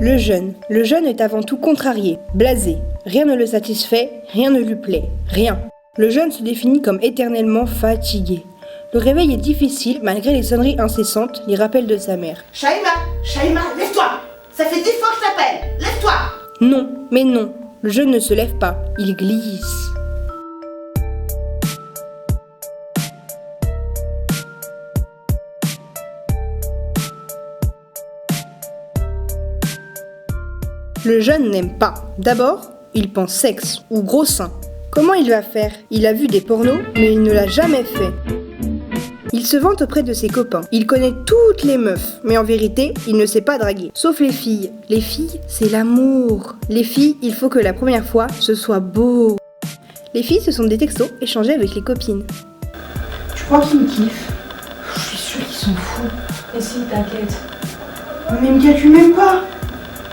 Le jeune est avant tout contrarié, blasé. Rien ne le satisfait, rien ne lui plaît, rien. Le jeune se définit comme éternellement fatigué. Le réveil est difficile malgré les sonneries incessantes, les rappels de sa mère. Shaima, lève-toi! Ça fait 10 fois que je t'appelle! Lève-toi! Non, mais non, le jeune ne se lève pas, il glisse. Le jeune n'aime pas. D'abord, il pense sexe ou gros seins. Comment il va faire? Il a vu des pornos, mais il ne l'a jamais fait. Il se vante auprès de ses copains. Il connaît toutes les meufs, mais en vérité, il ne sait pas draguer. Sauf les filles. Les filles, c'est l'amour. Les filles, il faut que la première fois, ce soit beau. Les filles, ce sont des textos échangés avec les copines. Tu crois qu'ils me kiffent? Je suis sûre qu'ils sont fous. Et si, t'inquiète. Mais ils me calculent même pas.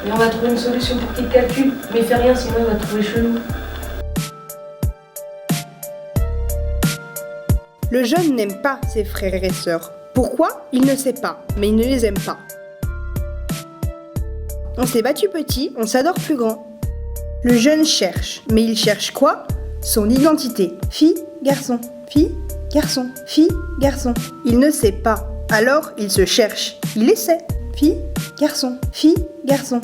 Et on va trouver une solution pour qu'il te calcule. Mais fais rien, sinon il va te trouver chelou. Le jeune n'aime pas ses frères et sœurs. Pourquoi? Il ne sait pas, mais il ne les aime pas. On s'est battu petit, on s'adore plus grand. Le jeune cherche, mais il cherche quoi? Son identité. Fille, garçon, fille, garçon, fille, garçon. Il ne sait pas, alors il se cherche. Il essaie. Fille, garçon, fille, garçon.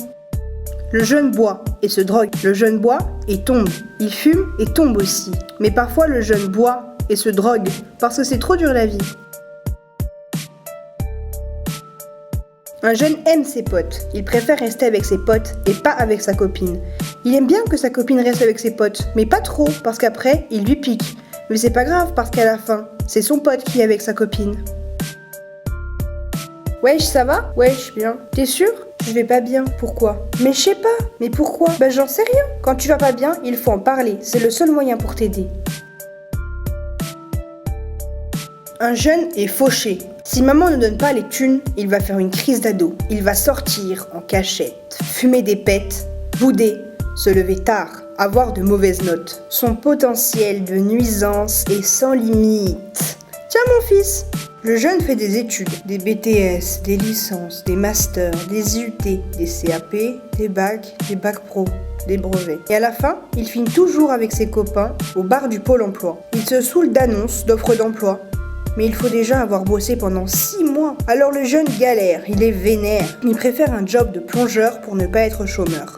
Le jeune boit et se drogue. Le jeune boit et tombe. Il fume et tombe aussi. Mais parfois le jeune boit et se drogue parce que c'est trop dur la vie. Un jeune aime ses potes. Il préfère rester avec ses potes et pas avec sa copine. Il aime bien que sa copine reste avec ses potes, mais pas trop parce qu'après il lui pique. Mais c'est pas grave parce qu'à la fin, c'est son pote qui est avec sa copine. Wesh, ça va? Wesh, bien. T'es sûr? Je vais pas bien. Pourquoi? Mais je sais pas. Mais pourquoi? Bah j'en sais rien. Quand tu vas pas bien, il faut en parler. C'est le seul moyen pour t'aider. Un jeune est fauché. Si maman ne donne pas les thunes, il va faire une crise d'ado. Il va sortir en cachette, fumer des pètes, bouder, se lever tard, avoir de mauvaises notes. Son potentiel de nuisance est sans limite. Tiens mon fils! Le jeune fait des études, des BTS, des licences, des masters, des IUT, des CAP, des bacs pro, des brevets. Et à la fin, il finit toujours avec ses copains au bar du Pôle emploi. Il se saoule d'annonces, d'offres d'emploi. Mais il faut déjà avoir bossé pendant 6 mois. Alors le jeune galère, il est vénère. Il préfère un job de plongeur pour ne pas être chômeur.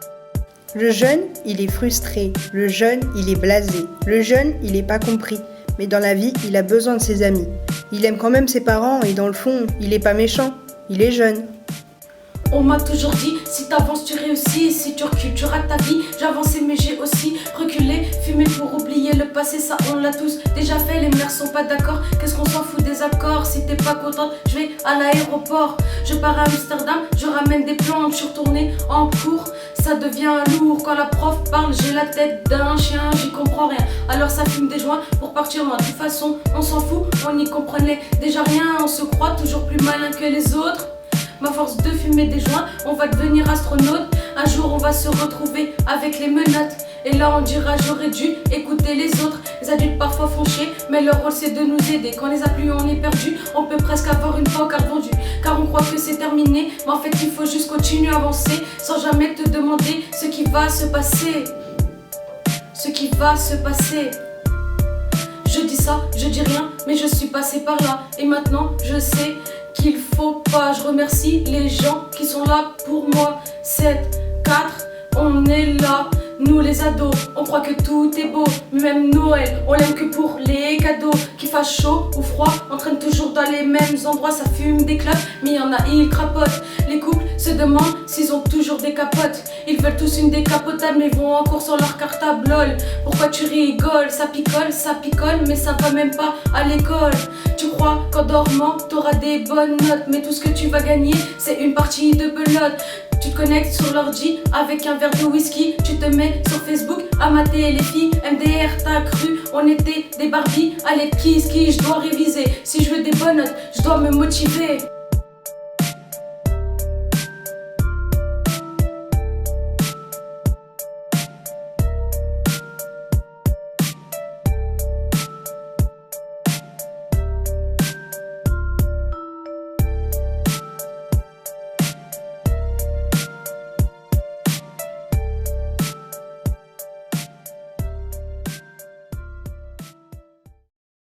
Le jeune, il est frustré. Le jeune, il est blasé. Le jeune, il est pas compris. Mais dans la vie, il a besoin de ses amis. Il aime quand même ses parents et dans le fond, il est pas méchant. Il est jeune. On m'a toujours dit, si t'avances tu réussis, si tu recules tu rates ta vie. J'ai avancé mais j'ai aussi reculé, fumé pour oublier le passé, ça on l'a tous déjà fait. Les mères sont pas d'accord, qu'est-ce qu'on s'en fout des accords? Si t'es pas contente, je vais à l'aéroport. Je pars à Amsterdam, je ramène des plantes, je suis retournée en cours. Ça devient lourd quand la prof parle, j'ai la tête d'un chien, j'y comprends rien. Alors ça fume des joints pour partir loin. De toute façon, on s'en fout, on n'y comprenait déjà rien. On se croit toujours plus malin que les autres. Ma force de fumer des joints, on va devenir astronaute. Un jour on va se retrouver avec les menottes. Et là on dira j'aurais dû écouter les autres. Les adultes parfois font chier, mais leur rôle c'est de nous aider. Quand les a plus on est perdu, on peut presque avoir une pancarte vendue. Car on croit que c'est terminé, mais en fait il faut juste continuer à avancer. Sans jamais te demander ce qui va se passer. Ce qui va se passer. Je dis ça, je dis rien, mais je suis passée par là. Et maintenant je sais qu'il faut pas. Je remercie les gens qui sont là pour moi. 7, 4, on est là. Nous les ados, on croit que tout est beau. Même Noël, on l'aime que pour les cadeaux. Qu'il fasse chaud ou froid, on traîne toujours dans les mêmes endroits. Ça fume des clopes, mais y en a, ils crapotent. Les couples se demandent s'ils ont toujours des capotes. Ils veulent tous une décapotable, mais vont encore sur leur cartable. Lol, pourquoi tu rigoles? Ça picole, mais ça va même pas à l'école. Tu crois qu'en dormant, t'auras des bonnes notes, mais tout ce que tu vas gagner, c'est une partie de belote. Tu te connectes sur l'ordi avec un verre de whisky. Tu te mets sur Facebook à mater les filles. MDR, t'as cru, on était des Barbies. Allez, kiss, je dois réviser. Si je veux des bonnes notes, je dois me motiver.